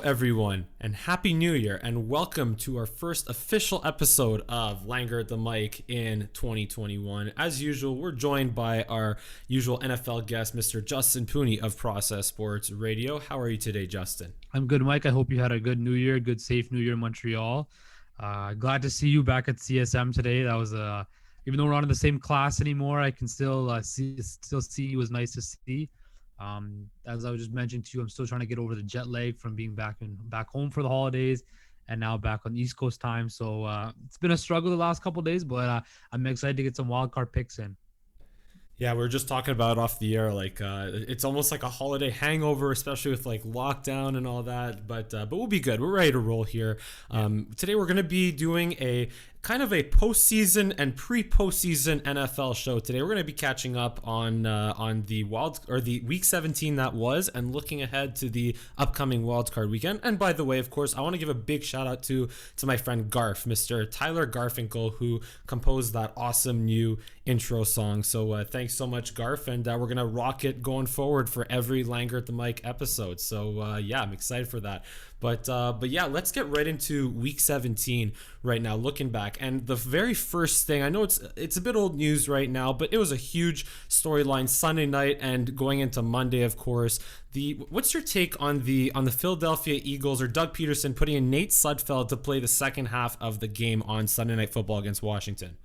everyone, and Happy New Year, and welcome to our first official episode of Langer at the Mic in 2021. As usual, we're joined by our usual NFL guest, Mr. Justin Pooni of Process Sports Radio. How are you today, Justin? I'm good, Mike. I hope you had a good New Year, good safe New Year in Montreal. Glad to see you back at CSM today. That was even though we're not in the same class anymore, I can still see you. It was nice to see. As I was just mentioning to you, I'm still trying to get over the jet lag from being back home for the holidays, and now back on East Coast time. So it's been a struggle the last couple of days, but I'm excited to get some wild card picks in. Yeah, we were just talking about it off the air. It's almost like a holiday hangover, especially with like lockdown and all that. But we'll be good. We're ready to roll here. Today we're going to be doing a kind of a postseason and pre-postseason NFL show. Today we're going to be catching up on the week 17 that was, and looking ahead to the upcoming wildcard weekend. And by the way, of course, I want to give a big shout out to my friend Garf, Mr. Tyler Garfinkel, who composed that awesome new intro song. So thanks so much, Garf, and we're gonna rock it going forward for every Langer at the Mic episode. So I'm excited for that. But yeah, let's get right into week 17 right now, looking back. And the very first thing, I know it's a bit old news right now, but it was a huge storyline Sunday night and going into Monday, of course. What's your take on the Philadelphia Eagles, or Doug Pederson putting in Nate Sudfeld to play the second half of the game on Sunday Night Football against Washington?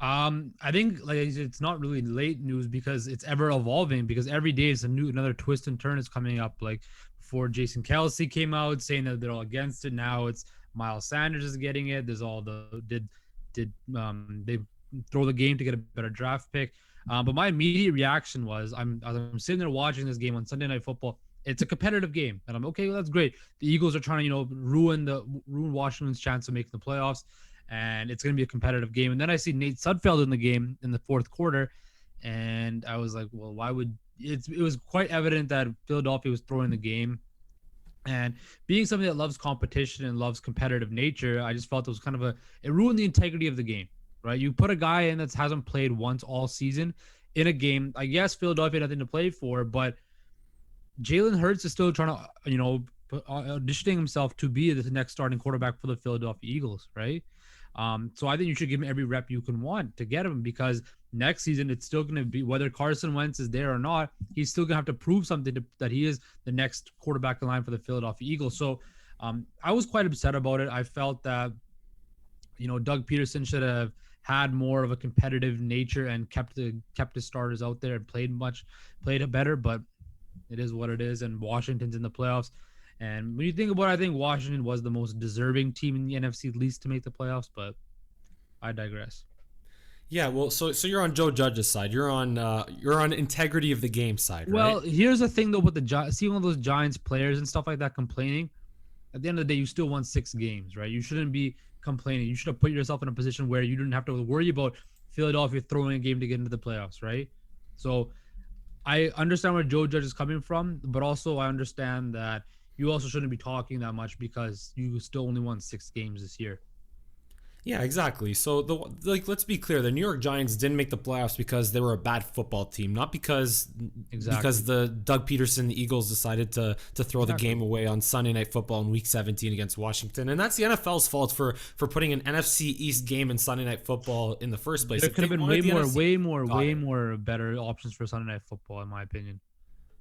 I think it's not really late news because it's ever evolving, because every day is another twist and turn is coming up. Like before, Jason Kelsey came out saying that they're all against it. Now it's Miles Sanders is getting it. There's all did they throw the game to get a better draft pick? But my immediate reaction was I'm sitting there watching this game on Sunday Night Football. It's a competitive game, and I'm okay. Well, that's great. The Eagles are trying to ruin Washington's chance of making the playoffs, and it's going to be a competitive game. And then I see Nate Sudfeld in the game in the fourth quarter, and I was like, well, why would it was quite evident that Philadelphia was throwing the game. And being somebody that loves competition and loves competitive nature, I just felt it was kind of it ruined the integrity of the game, right? You put a guy in that hasn't played once all season in a game. I guess Philadelphia had nothing to play for, but Jalen Hurts is still trying to, auditioning himself to be the next starting quarterback for the Philadelphia Eagles, right? So I think you should give him every rep you can want to get him, because next season it's still going to be, whether Carson Wentz is there or not, he's still going to have to prove something that he is the next quarterback in line for the Philadelphia Eagles. So I was quite upset about it. I felt that, Doug Pederson should have had more of a competitive nature and kept his starters out there and played it better, but it is what it is. And Washington's in the playoffs. And when you think about it, I think Washington was the most deserving team in the NFC least to make the playoffs, but I digress. Yeah, well, so you're on Joe Judge's side. You're on integrity of the game side, right? Well, here's the thing though with seeing all those Giants players and stuff like that complaining. At the end of the day, you still won 6 games, right? You shouldn't be complaining. You should have put yourself in a position where you didn't have to worry about Philadelphia throwing a game to get into the playoffs, right? So I understand where Joe Judge is coming from, but also I understand that you also shouldn't be talking that much because you still only won 6 games this year. Yeah, exactly. So let's be clear: the New York Giants didn't make the playoffs because they were a bad football team, not because the Doug Pederson, the Eagles, decided to throw the game away on Sunday Night Football in Week 17 against Washington, and that's the NFL's fault for putting an NFC East game in Sunday Night Football in the first place. There could have been way more better options for Sunday Night Football, in my opinion.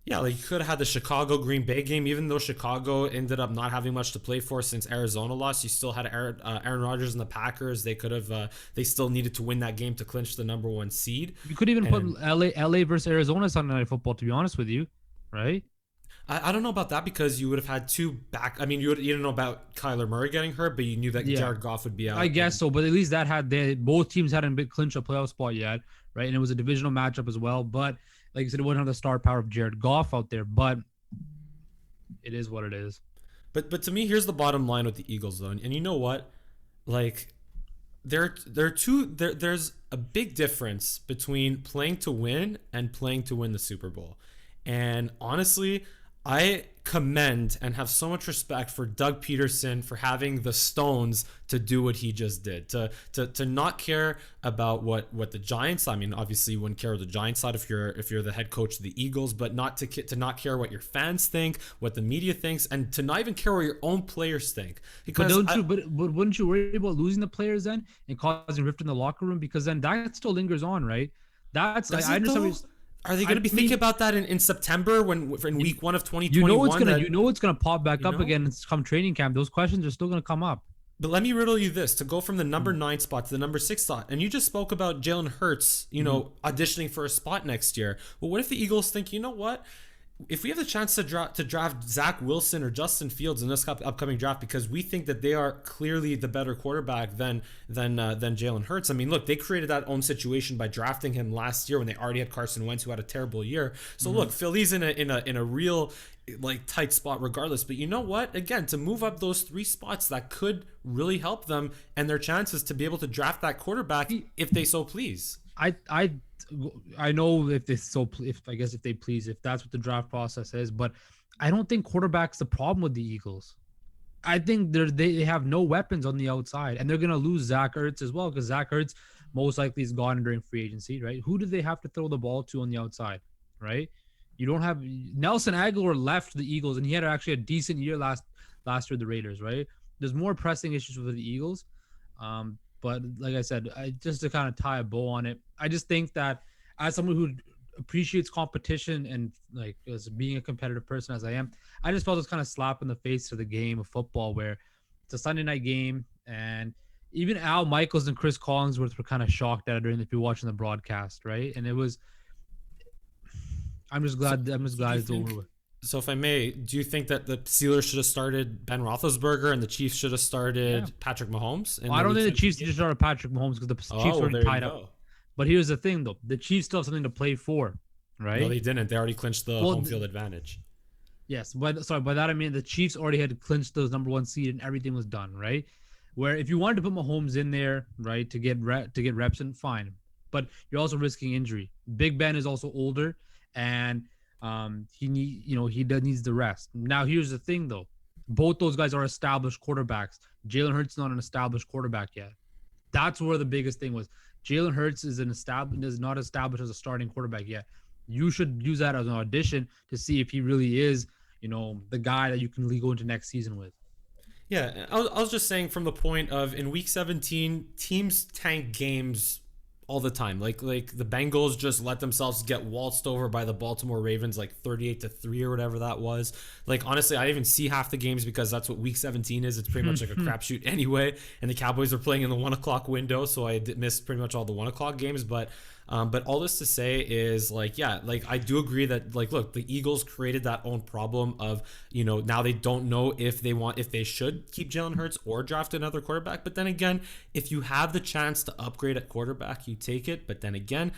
Yeah, like you could have had the Chicago-Green Bay game, even though Chicago ended up not having much to play for since Arizona lost. You still had Aaron Rodgers and the Packers. They could have, they still needed to win that game to clinch the number 1 seed. You could even put LA versus Arizona Sunday Night Football, to be honest with you, right? I don't know about that, because you would have had 2 back. I mean, you didn't know about Kyler Murray getting hurt, but you knew that Jared Goff would be out. I guess so, but at least both teams hadn't clinched a playoff spot yet, right? And it was a divisional matchup as well, but like I said, it wouldn't have the star power of Jared Goff out there, but it is what it is. But to me, here's the bottom line with the Eagles, though, and you know what? Like, there's a big difference between playing to win and playing to win the Super Bowl. And honestly, I commend and have so much respect for Doug Pederson for having the stones to do what he just did, to not care about what the Giants. I mean, obviously you wouldn't care what the Giants side if you're the head coach of the Eagles, but to not care what your fans think, what the media thinks, and to not even care what your own players think. Because but wouldn't you worry about losing the players then and causing rift in the locker room? Because then that still lingers on, right? That's like, I understand. Are they going to be thinking about that in September in week 1 of 2021? You know it's going to pop back up again. It's come training camp. Those questions are still going to come up. But let me riddle you this: to go from the number 9 spot to the number 6 spot, and you just spoke about Jalen Hurts, auditioning for a spot next year. Well, what if the Eagles think, you know what? If we have the chance to draft Zach Wilson or Justin Fields in this upcoming draft, because we think that they are clearly the better quarterback than Jalen Hurts. I mean, look, they created that own situation by drafting him last year when they already had Carson Wentz, who had a terrible year. So look, Philly's in a real tight spot regardless. But you know what? Again, to move up those 3 spots, that could really help them and their chances to be able to draft that quarterback if they so please. I know if that's what the draft process is, but I don't think quarterback's the problem with the Eagles. I think they have no weapons on the outside, and they're gonna lose Zach Ertz as well, because Zach Ertz most likely is gone during free agency, right? Who do they have to throw the ball to on the outside, right? You don't have Nelson Aguilar left the Eagles, and he had actually a decent year last year with the Raiders, right? There's more pressing issues with the Eagles. But like I said, just to kind of tie a bow on it, I just think that as someone who appreciates competition and like as being a competitive person as I am, I just felt this kind of slap in the face to the game of football, where it's a Sunday night game, and even Al Michaels and Chris Collinsworth were kind of shocked at it if you're watching the broadcast, right? And it was. I'm just glad it's over with. So if I may, do you think that the Steelers should have started Ben Roethlisberger and the Chiefs should have started Patrick Mahomes? I don't think the Chiefs should have started Patrick Mahomes because the Chiefs were tied up. But here's the thing, though. The Chiefs still have something to play for, right? No, they didn't. They already clinched the home field advantage. Yes, by that I mean the Chiefs already had clinched those number 1 seed and everything was done, right? Where if you wanted to put Mahomes in there, right, to get reps in, fine. But you're also risking injury. Big Ben is also older, and he needs the rest. Now here's the thing though, both those guys are established quarterbacks. Jalen Hurts is not an established quarterback yet. That's where the biggest thing was. Jalen Hurts is not established as a starting quarterback yet. You should use that as an audition to see if he really is, the guy that you can go into next season with. Yeah, I was just saying from the point of in week 17, teams tank games all the time. Like the Bengals just let themselves get waltzed over by the Baltimore Ravens, like 38-3 or whatever that was. Like, honestly, I didn't even see half the games because that's what week 17 is. It's pretty much like a crapshoot anyway. And the Cowboys are playing in the 1 o'clock window, so I missed pretty much all the 1 o'clock games. But all this to say is I do agree that look, the Eagles created that own problem of, now they don't know if they should keep Jalen Hurts or draft another quarterback. But then again, if you have the chance to upgrade at quarterback, you take it. But then again,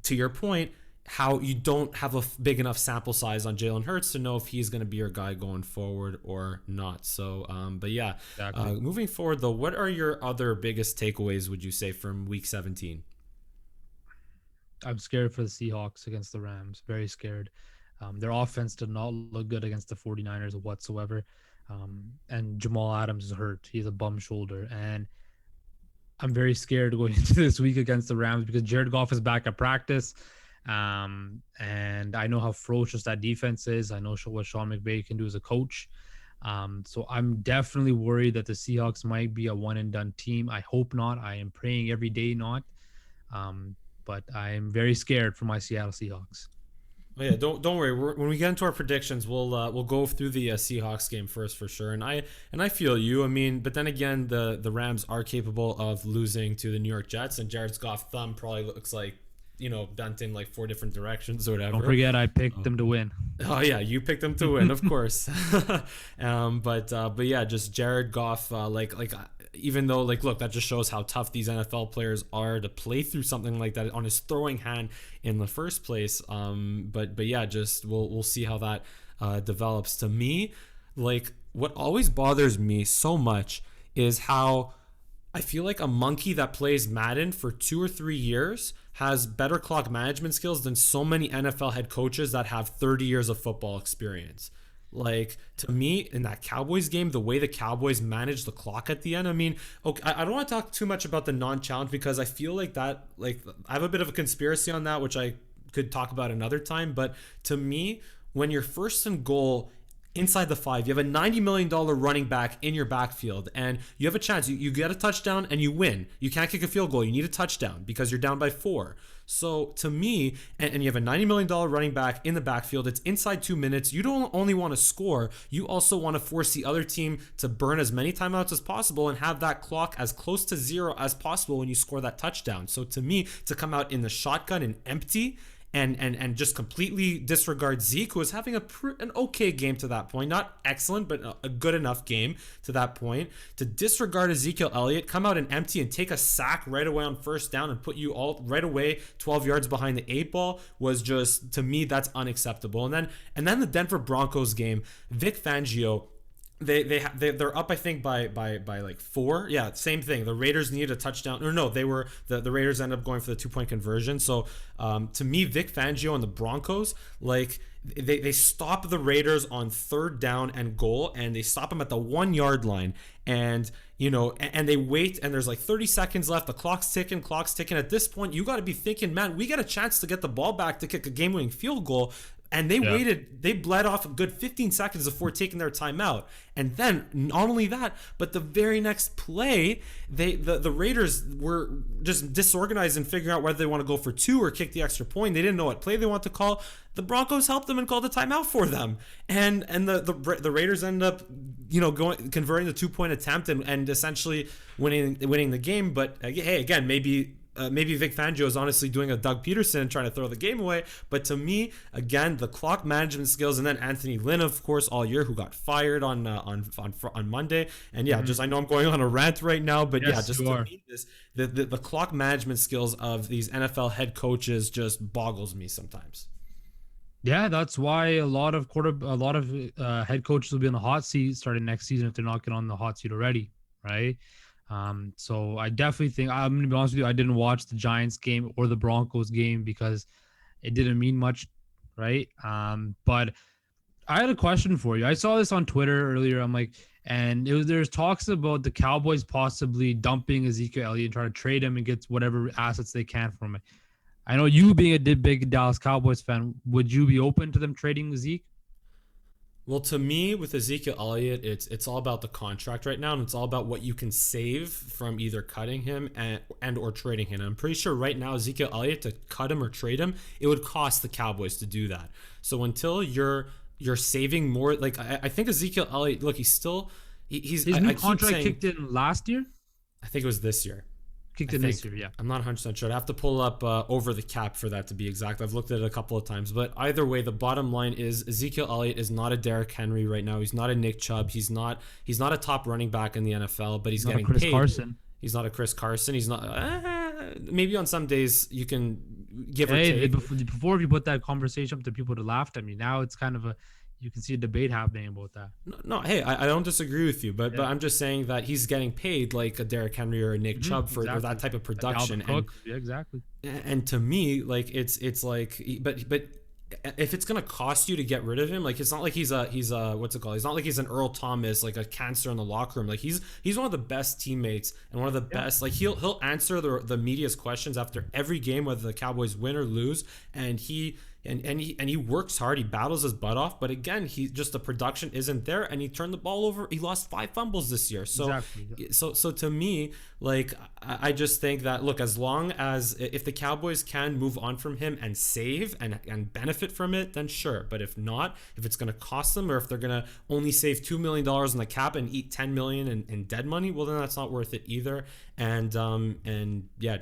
to your point, how you don't have a big enough sample size on Jalen Hurts to know if he's going to be your guy going forward or not. So, exactly. Moving forward though, what are your other biggest takeaways, would you say, from week 17? I'm scared for the Seahawks against the Rams. Very scared. Their offense did not look good against the 49ers whatsoever. And Jamal Adams is hurt. He has a bum shoulder. And I'm very scared going into this week against the Rams because Jared Goff is back at practice. And I know how ferocious that defense is. I know what Sean McVay can do as a coach. So I'm definitely worried that the Seahawks might be a one-and-done team. I hope not. I am praying every day not. But I am very scared for my Seattle Seahawks. Oh yeah, don't worry. When we get into our predictions, we'll go through the Seahawks game first for sure. And I feel you. I mean, but then again, the Rams are capable of losing to the New York Jets, and Jared Goff's thumb probably looks like bent in like 4 different directions or whatever. Don't forget, I picked them to win. Oh yeah, you picked them to win, of course. But yeah, just Jared Goff, even though look, that just shows how tough these NFL players are to play through something like that on his throwing hand in the first place. But yeah, just we'll see how that develops. To me, what always bothers me so much is how I feel like a monkey that plays Madden for 2 or 3 years has better clock management skills than so many NFL head coaches that have 30 years of football experience. Like, to me, in that Cowboys game, the way the Cowboys managed the clock at the end, I mean, okay, I don't want to talk too much about the non-challenge because I feel like that, like, I have a bit of a conspiracy on that, which I could talk about another time. But to me, when you're first and goal inside the 5, you have a $90 million running back in your backfield, and you have a chance. You get a touchdown and you win. You can't kick a field goal. You need a touchdown because you're down by 4. So to me, and you have a $90 million running back in the backfield, it's inside 2 minutes. You don't only want to score, you also want to force the other team to burn as many timeouts as possible and have that clock as close to 0 as possible when you score that touchdown. So to me, to come out in the shotgun and empty and just completely disregard Zeke, who was having an okay game to that point, not excellent, but a good enough game to that point, to disregard Ezekiel Elliott, come out and empty and take a sack right away on first down and put you all right away 12 yards behind the 8 ball was just, to me, that's unacceptable. And then the Denver Broncos game, Vic Fangio, they're up, I think, by like 4. Yeah, same thing. The Raiders needed a touchdown. Or no, the Raiders ended up going for the 2-point conversion. So to me, Vic Fangio and the Broncos, like, they stop the Raiders on 3rd down and goal, and they stop them at the 1-yard line. And and they wait, and there's like 30 seconds left. The clock's ticking. At this point, you got to be thinking, man, we got a chance to get the ball back to kick a game-winning field goal. And they waited, they bled off a good 15 seconds before taking their timeout. And then, not only that, but the very next play, the Raiders were just disorganized in figuring out whether they want to go for 2 or kick the extra point. They didn't know what play they want to call. The Broncos helped them and called a timeout for them. And the Raiders ended up, converting the 2-point attempt and essentially winning the game. But hey, again, maybe Vic Fangio is honestly doing a Doug Pederson and trying to throw the game away. But to me, again, the clock management skills, and then Anthony Lynn, of course, all year, who got fired on Monday. And yeah, just, I know I'm going on a rant right now, but yes, yeah, just to me, the clock management skills of these NFL head coaches just boggles me sometimes. Yeah, that's why a lot of head coaches will be on the hot seat starting next season if they're not getting on the hot seat already, right? So I definitely think, I'm going to be honest with you, I didn't watch the Giants game or the Broncos game because it didn't mean much, right? But I had a question for you. I saw this on Twitter earlier. I'm like, and there's talks about the Cowboys possibly dumping Ezekiel Elliott and trying to trade him and get whatever assets they can from it. I know you being a big Dallas Cowboys fan, would you be open to them trading Zeke? Well, to me, with Ezekiel Elliott, it's all about the contract right now, and it's all about what you can save from either cutting him and or trading him. And I'm pretty sure right now, Ezekiel Elliott, to cut him or trade him, it would cost the Cowboys to do that. So until you're saving more, like I think Ezekiel Elliott, look, he's his new contract kicked in last year. I think it was this year. Kicked in this year, yeah. I'm not 100% sure. I have to pull up over the cap for that to be exact. I've looked at it a couple of times. But either way, the bottom line is Ezekiel Elliott is not a Derrick Henry right now. He's not a Nick Chubb. He's not a top running back in the NFL, but he's getting Chris paid. Carson. He's not a Chris Carson. He's not. Maybe on some days you can give or take. Before you put that conversation up to people to laugh at me, now it's kind of you can see a debate happening about that. No, hey, I don't disagree with you, but I'm just saying that he's getting paid like a Derrick Henry or a Nick Chubb for that type of production. Yeah, exactly. And to me, like it's like, but if it's gonna cost you to get rid of him, like it's not like he's a what's it called? He's not like he's an Earl Thomas, like a cancer in the locker room. Like he's one of the best teammates and one of the best. Like he'll answer the media's questions after every game, whether the Cowboys win or lose, and he works hard. He battles his butt off, but again, the production isn't there, and he turned the ball over. He lost 5 fumbles this year. So exactly. So to me, like I just think that, look, as long as if the Cowboys can move on from him and save and benefit from it, then sure. But if not, if it's going to cost them, or if they're going to only save $2 million in the cap and eat $10 million in dead money, well, then that's not worth it either. And yeah,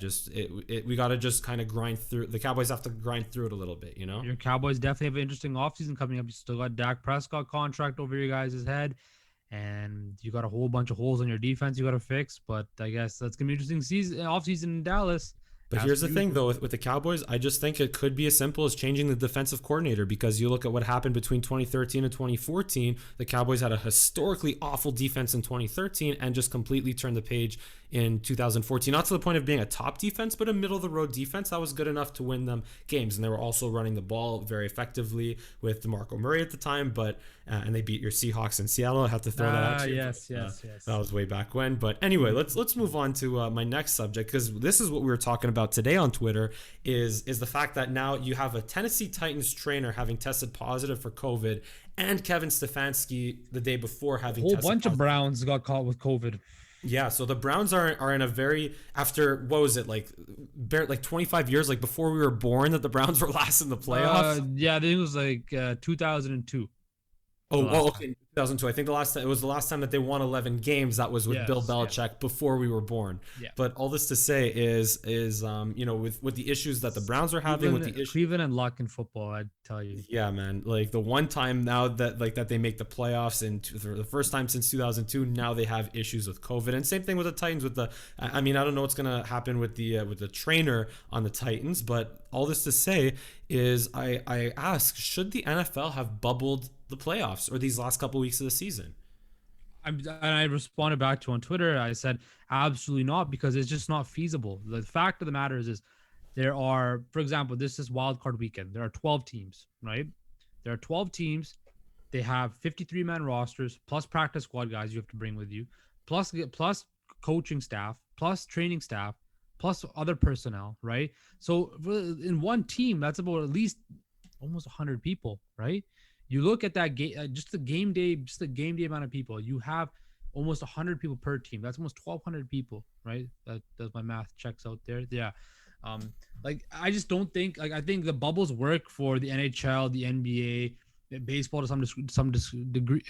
we got to just kind of grind through. The Cowboys have to grind through it a little bit, you know. Your Cowboys definitely have an interesting offseason coming up. You still got Dak Prescott contract over your guys' head, and you got a whole bunch of holes on your defense you got to fix. But I guess that's gonna be an interesting offseason in Dallas. But here's the thing, though, with the Cowboys, I just think it could be as simple as changing the defensive coordinator, because you look at what happened between 2013 and 2014. The Cowboys had a historically awful defense in 2013 and just completely turned the page in 2014. Not to the point of being a top defense, but a middle-of-the-road defense that was good enough to win them games. And they were also running the ball very effectively with DeMarco Murray at the time, but and they beat your Seahawks in Seattle. I have to throw that out to you. Yes. That was way back when. But anyway, let's move on to my next subject, because this is what we were talking about today on Twitter, is the fact that now you have a Tennessee Titans trainer having tested positive for COVID, and Kevin Stefanski the day before having a whole tested bunch positive. of Browns got caught with COVID. Yeah, so the Browns are in a very, after, what was it, like 25 years, like before we were born, that the Browns were last in the playoffs? Yeah, I think it was like 2002. Okay, 2002. I think it was the last time that they won 11 games. That was with Bill Belichick before we were born. Yeah. But all this to say is with the issues that the Browns are having, with the issues, Cleveland and luck in football, I'd tell you. Yeah, man. Like the one time now that they make the playoffs, and for the first time since 2002, now they have issues with COVID. And same thing with the Titans. I don't know what's gonna happen with the trainer on the Titans, but all this to say is I ask, should the NFL have bubbled the playoffs or these last couple weeks of the season? And I responded back to on Twitter. I said absolutely not, because it's just not feasible. The fact of the matter is there are, for example, this is wild card weekend. There are 12 teams, right? There are 12 teams. They have 53-man rosters plus practice squad guys you have to bring with you, plus coaching staff, plus training staff, plus other personnel, right? So in one team, that's about at least almost 100 people, right? You look at that game, just the game day amount of people. You have almost 100 people per team. That's almost 1,200 people, right? That does my math checks out there. Yeah. I just don't think, I think the bubbles work for the NHL, the NBA, baseball to some degree,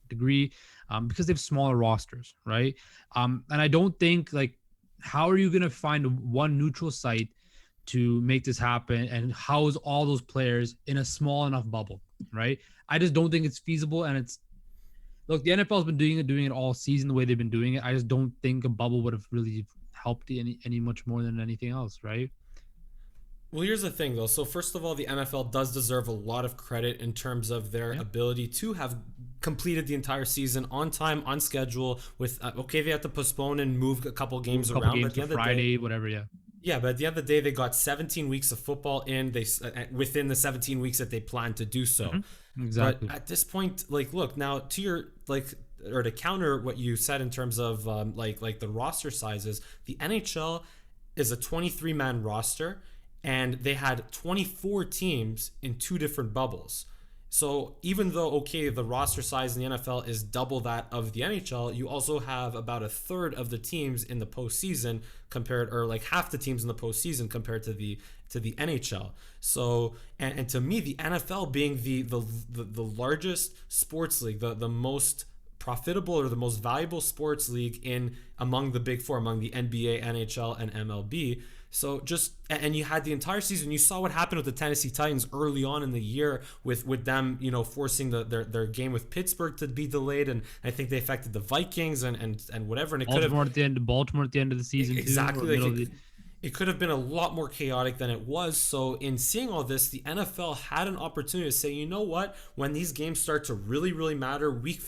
because they have smaller rosters, right? And I don't think, how are you going to find one neutral site to make this happen and house all those players in a small enough bubble, right? I just don't think it's feasible. And the NFL's been doing it all season the way they've been doing it. I just don't think a bubble would have really helped any much more than anything else, right? Well, here's the thing, though. So first of all, the NFL does deserve a lot of credit in terms of their ability to have completed the entire season on time, on schedule. With they had to postpone and move a couple games around, but at the end of the Friday, day, whatever, yeah. Yeah, but at the end of the day, they got 17 weeks of football in. They within the 17 weeks that they planned to do so. Mm-hmm. Exactly. But at this point, look now to your or to counter what you said in terms of the roster sizes, the NHL is a 23-man roster, and they had 24 teams in two different bubbles. So even though, the roster size in the NFL is double that of the NHL, you also have about a third of the teams in the postseason compared, or half the teams in the postseason compared to the NHL. So, and to me, the NFL being the largest sports league, the most profitable or the most valuable sports league among the big four, among the NBA, NHL, and MLB. So and you had the entire season. You saw what happened with the Tennessee Titans early on in the year with them, forcing their game with Pittsburgh to be delayed, and I think they affected the Vikings and whatever. And it could have Baltimore at the end of the season exactly. It could have been a lot more chaotic than it was. So in seeing all this, the NFL had an opportunity to say, you know what, when these games start to really, really matter, week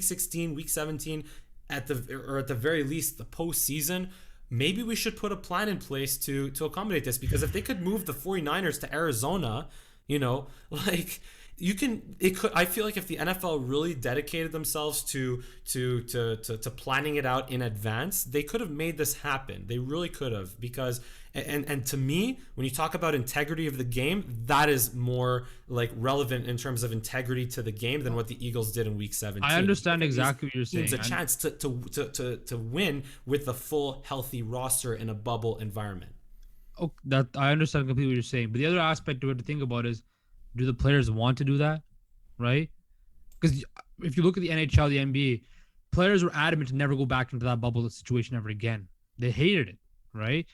16, week 17, at the very least the postseason, maybe we should put a plan in place to accommodate this. Because if they could move the 49ers to Arizona, I feel like if the NFL really dedicated themselves to planning it out in advance, they could have made this happen. They really could have, because and to me, when you talk about integrity of the game, that is more relevant in terms of integrity to the game than what the Eagles did in week 17. I understand exactly what you're saying. It's a chance to win with a full healthy roster in a bubble environment. Oh, that I understand completely what you're saying. But the other aspect to it to think about is, do the players want to do that, right? Because if you look at the NHL, the NBA, players were adamant to never go back into that bubble situation ever again. They hated it, right?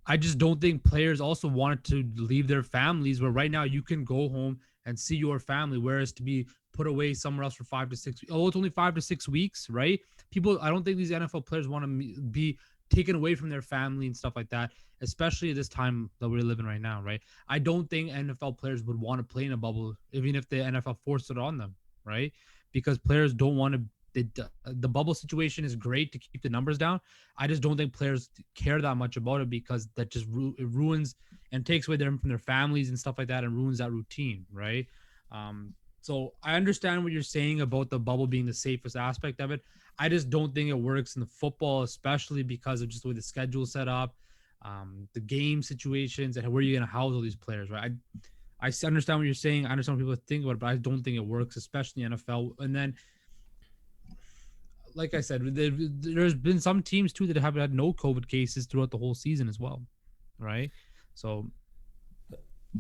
I just don't think players also wanted to leave their families, where right now you can go home and see your family, whereas to be put away somewhere else for 5 to 6 weeks. Oh, it's only 5 to 6 weeks, right? I don't think these NFL players want to be taken away from their family and stuff like that, especially at this time that we're living right now, right? I don't think NFL players would want to play in a bubble, even if the NFL forced it on them, right? Because players don't want to. The bubble situation is great to keep the numbers down. I just don't think players care that much about it, because that just it ruins and takes away them from their families and stuff like that, and ruins that routine, right? So I understand what you're saying about the bubble being the safest aspect of it. I just don't think it works in the football, especially because of just the way the schedule is set up, the game situations, and where you're going to house all these players, right? I understand what you're saying. I understand what people think about it, but I don't think it works, especially in the NFL. And then, like I said, there's been some teams too that have had no COVID cases throughout the whole season as well, right? So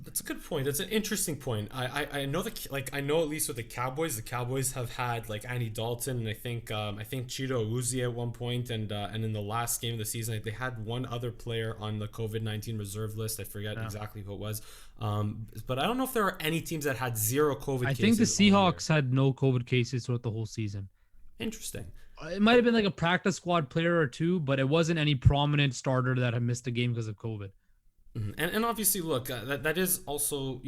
that's a good point. That's an interesting point. I know I know at least with the Cowboys have had like Andy Dalton, and I think Chido Uzi at one point, and in the last game of the season they had one other player on the COVID-19 reserve list. I forget exactly who it was. But I don't know if there are any teams that had zero COVID cases. I think the Seahawks had no COVID cases throughout the whole season. Interesting. It might have been like a practice squad player or two, but it wasn't any prominent starter that had missed a game because of COVID. And obviously, look, that is also,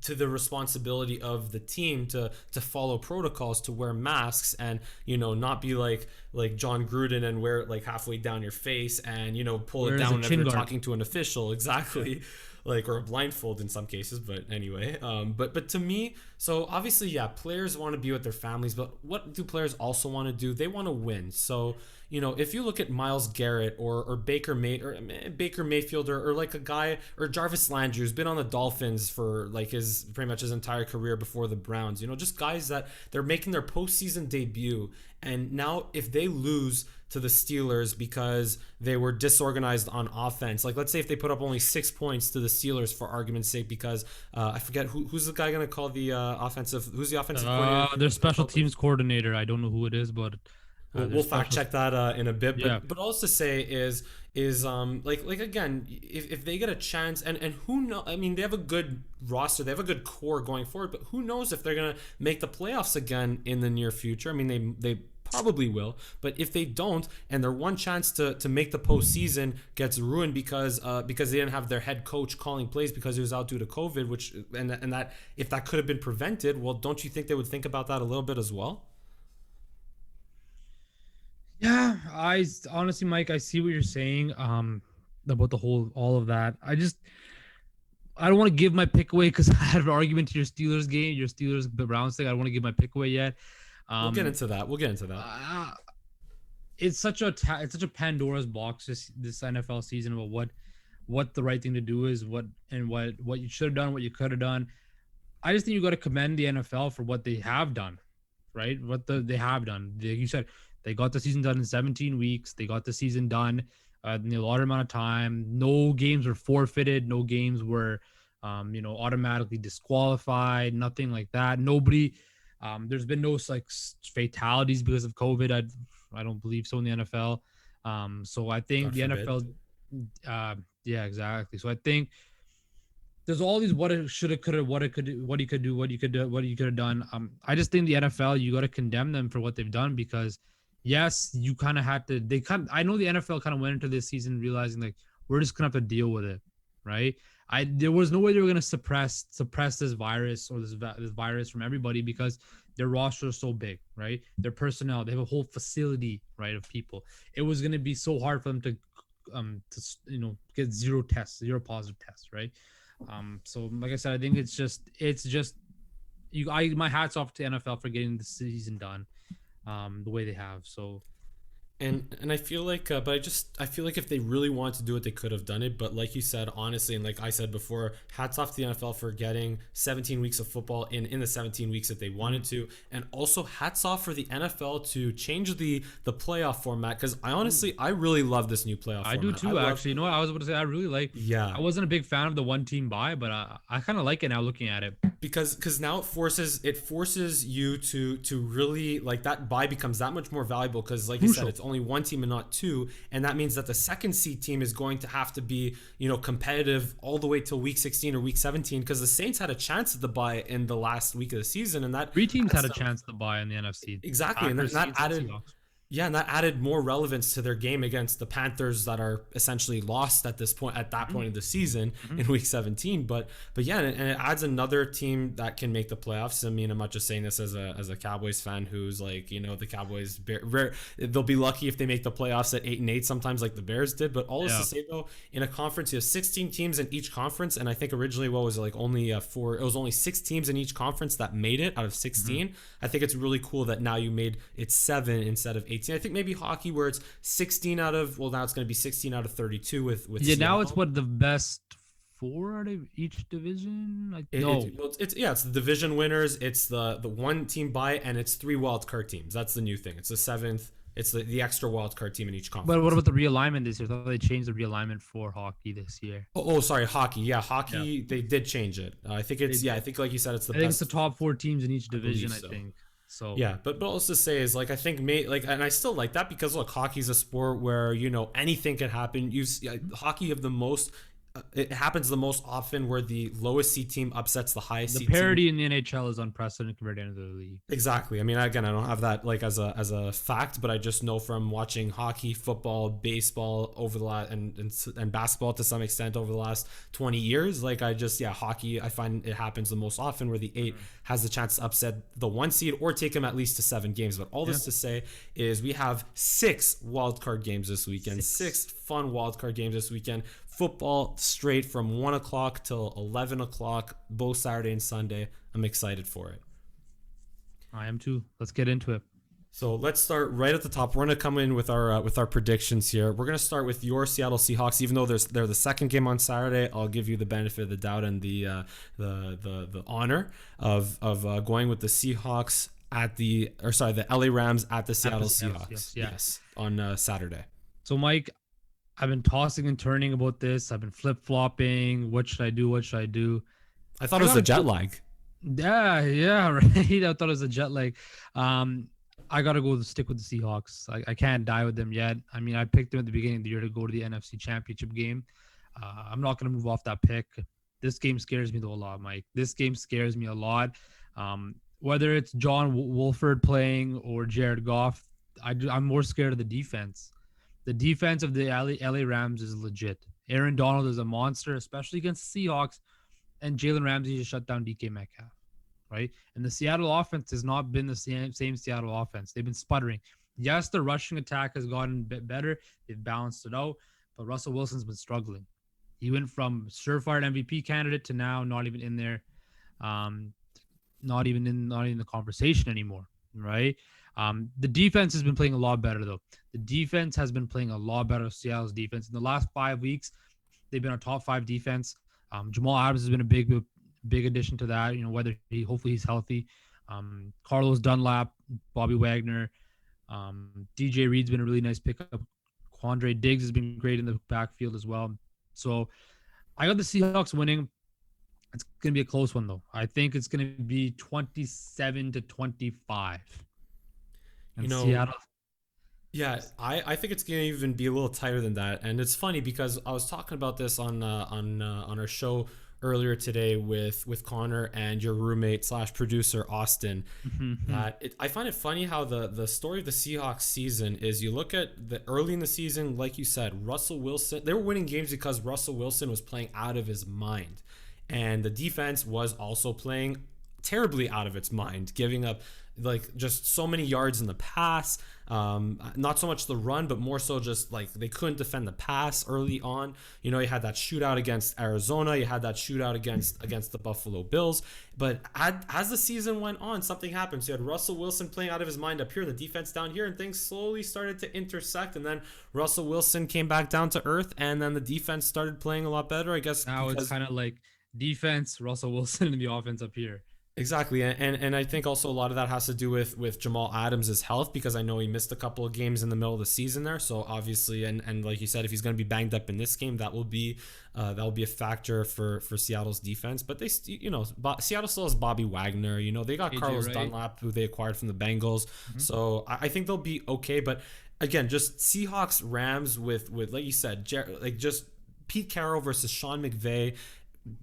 to the responsibility of the team to follow protocols, to wear masks, and not be like John Gruden and wear it like halfway down your face, and pull it down whenever you're talking to an official. Exactly. Or a blindfold in some cases, but anyway. But to me, so obviously, yeah, players want to be with their families, but what do players also want to do? They want to win. So if you look at Myles Garrett or Baker Mayfield or like a guy, or Jarvis Landry, who's been on the Dolphins for like pretty much his entire career before the Browns, just guys that they're making their postseason debut, and now if they lose to the Steelers because they were disorganized on offense, like let's say if they put up only 6 points to the Steelers for argument's sake, because I forget who's the guy going to call the offensive coordinator? Their special teams coordinator. I don't know who it is, but we'll fact check that in a bit. But all to say is like again, if they get a chance, and who know, I mean, they have a good roster, they have a good core going forward, but who knows if they're gonna make the playoffs again in the near future. I mean, they probably will, but if they don't, and their one chance to make the postseason gets ruined because they didn't have their head coach calling plays because he was out due to COVID, which and that if that could have been prevented, well, don't you think they would think about that a little bit as well? Yeah, I honestly, Mike, I see what you're saying about all of that. I don't want to give my pick away because I had an argument to your Steelers game, your Steelers Browns thing. I don't want to give my pick away yet. We'll get into that. It's such a Pandora's box this NFL season about what the right thing to do is, what you should have done, what you could have done. I just think you got to commend the NFL for what they have done, right? They have done. Like you said, they got the season done in 17 weeks. They got the season done in a lot amount of time. No games were forfeited. No games were, automatically disqualified. Nothing like that. Nobody. There's been no like fatalities because of COVID. I don't believe so in the NFL. So I think the NFL. Yeah, exactly. So I think there's all these what it should have, could have, what you could do, what you could have done. I just think the NFL, you got to condemn them for what they've done, because yes, you kind of had to. I know the NFL kind of went into this season realizing like we're just gonna have to deal with it, right? There was no way they were gonna suppress this virus or this virus from everybody, because their roster is so big, right? Their personnel, they have a whole facility, right, of people. It was gonna be so hard for them to get zero positive tests, right? So like I said, I think it's just my hats off to NFL for getting the season done the way they have. So and I feel like but I feel like if they really wanted to do it, they could have done it. But like you said, honestly, and like I said before, hats off to the NFL for getting 17 weeks of football in the 17 weeks that they wanted to. And also hats off for the NFL to change the playoff format, because I really love this new playoff format. I do too, actually. You know what I was about to say? I really like. Yeah. I wasn't a big fan of the one team bye, but I kind of like it now looking at it. Because now it forces you to really, like, that bye becomes that much more valuable, because like you said, it's only one team and not two, and that means that the second seed team is going to have to be competitive all the way till week 16 or week 17, because the Saints had a chance at the bye in the last week of the season, and that three teams had a chance to bye in the NFC. Exactly, and that Yeah, and that added more relevance to their game against the Panthers that are essentially lost at this point, at that Mhm. point of the season Mhm. in Week 17. But yeah, and it adds another team that can make the playoffs. I mean, I'm not just saying this as a Cowboys fan who's like, the Cowboys they'll be lucky if they make the playoffs at 8-8 sometimes, like the Bears did. But all this to Yeah. say though, in a conference you have 16 teams in each conference, and I think originally what was it, like only four, it was only 6 teams in each conference that made it out of Mhm. 16. I think it's really cool that now you made it 7 instead of 18. I think maybe hockey where it's 16 out of, well, now it's going to be 16 out of 32 with Yeah, now it's Seattle. what the best four out of each division. Like no, Well, it's yeah, it's the division winners. It's the one team bye, and it's 3 wild card teams. That's the new thing. It's the seventh. It's the extra wild card team in each but what conference. about the realignment this year? I thought they changed the realignment for hockey this year. Sorry, hockey. Yeah, Yeah, hockey. They did change it. I think they it's yeah. I did. think like you said, it's the I think it's the best. top four teams in each I believe division. I so. think so. Yeah, but also to say is like I think like, and I still like that because look, hockey's a sport where anything can happen. Hockey have the most. It happens the most often where the lowest seed team upsets the highest The seed team. parity in the NHL is unprecedented compared to any other league. Exactly. I mean, again, I don't have that like as a fact, but I just know from watching hockey, football, baseball over the last and basketball to some extent over the last 20 years. Like hockey, I find it happens the most often where the eight has the chance to upset the one seed or take them at least to 7 games. But all Yeah, this to say is we have 6 wildcard games this weekend, six. 6 fun wildcard games this weekend. Football straight from 1 o'clock till 11 o'clock, both Saturday and Sunday. I'm excited for it. I am too. Let's get into it. So let's start right at the top. We're gonna come in with our predictions here. We're gonna start with your Seattle Seahawks. Even though they're the second game on Saturday, I'll give you the benefit of the doubt and the honor of going with the Seahawks the LA Rams at the Seattle Seattle, Seahawks. yeah. Yes, on Saturday. So, Mike, I've been tossing and turning about this. I've been flip flopping. What should I do? What should I do? I thought I it was the gotta jet go. lag. Yeah, right. I thought it was a jet lag. Um, I gotta go stick with the Seahawks. I can't die with them yet. I mean, I picked them at the beginning of the year to go to the NFC Championship game. I'm not gonna move off that pick. This game scares me though a lot, Mike. This game scares me a lot. Whether it's John Wolford playing or Jared Goff, I'm more scared of the defense. The defense of the LA Rams is legit. Aaron Donald is a monster, especially against the Seahawks, and Jalen Ramsey just shut down DK Metcalf, right? And the Seattle offense has not been the same Seattle offense. They've been sputtering. Yes, the rushing attack has gotten a bit better. They've balanced it out, but Russell Wilson's been struggling. He went from surefire MVP candidate to now not even in there, um, not in the conversation anymore, right? The defense has been playing a lot better though. The defense has been playing a lot better. Seattle's defense in the last 5 weeks, they've been a top 5 defense. Jamal Adams has been a big addition to that. Whether hopefully he's healthy. Carlos Dunlap, Bobby Wagner, DJ Reed's been a really nice pickup. Quandre Diggs has been great in the backfield as well. So I got the Seahawks winning. It's going to be a close one though. I think it's going to be 27-25. You And know, Seattle. Yeah, I think it's gonna even be a little tighter than that, and it's funny because I was talking about this on our show earlier today with Connor and your roommate slash producer Austin. I find it funny how the story of the Seahawks season is you look at the early in the season, like you said, Russell Wilson, they were winning games because Russell Wilson was playing out of his mind, and the defense was also playing terribly out of its mind, giving up like just so many yards in the pass. Not so much the run, but more so just like they couldn't defend the pass early on. You had that shootout against Arizona. You had that shootout against the Buffalo Bills. But as the season went on, something happened. So you had Russell Wilson playing out of his mind up here, the defense down here, and things slowly started to intersect. And then Russell Wilson came back down to earth, and then the defense started playing a lot better, I guess. Now it's kind of like defense, Russell Wilson, and the offense up here. Exactly, and I think also a lot of that has to do with Jamal Adams' health, because I know he missed a couple of games in the middle of the season there. So obviously, and like you said, if he's going to be banged up in this game, that will be a factor for Seattle's defense. But Seattle still has Bobby Wagner. They got AJ Carlos Wright. Dunlap, who they acquired from the Bengals. So I think they'll be okay. But again, just Seahawks Rams with like you said, just Pete Carroll versus Sean McVay.